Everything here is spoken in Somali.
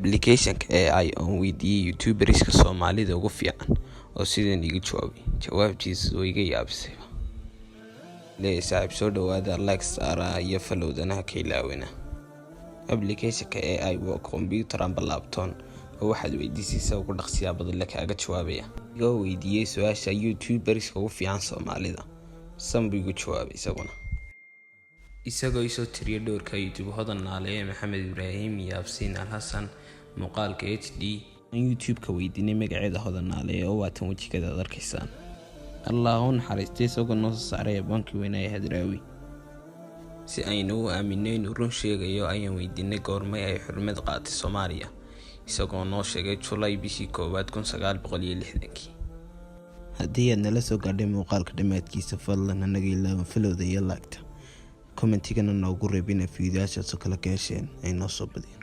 Application-ka AI oo weydiiyey YouTubers-ka Soomaalida ugu fiican oo sidan iga jawaabay. Jawaabtiisu way iga yaabisay. Saaxiib soo dhawaada, like saara iyo follow-dana ka ilaawina. Application-ka AI waa kombiyuutar ama laptop oo waxaad weydiisaysaa ugu dhaqsiyaha badan la kaaga jawaabaya. Iga weydiiyey su'aasha YouTubers-ka ugu fiican Soomaalida. Sanbu igu jawaabay isagoo isoo tiriyay dhowrka YouTube hodan naale Maxamed Ibraahim iyo Absiin Alhassan muuqaalka HD YouTube-ka weydiinay magaceeda hodan naale oo waatan wajigeeda arkaysaan. Allahu naxariistay isagoo noo saaray banki weyn ee Hadraawi. Si aynu u aaminayno run sheegayo ayaan weydiinay goormay ay xurmad qaatay Soomaaliya isagoo noo sheegay July bishii 1 1960. Haddii aad nala soo gaadhay muuqaalka dhammaadkiisa fadlan anaga ilaawan follow-da iyo like-ta. Commentigana noogu reebina fiidiyoyaasha kala gaasheen ay noo soo badiyeen.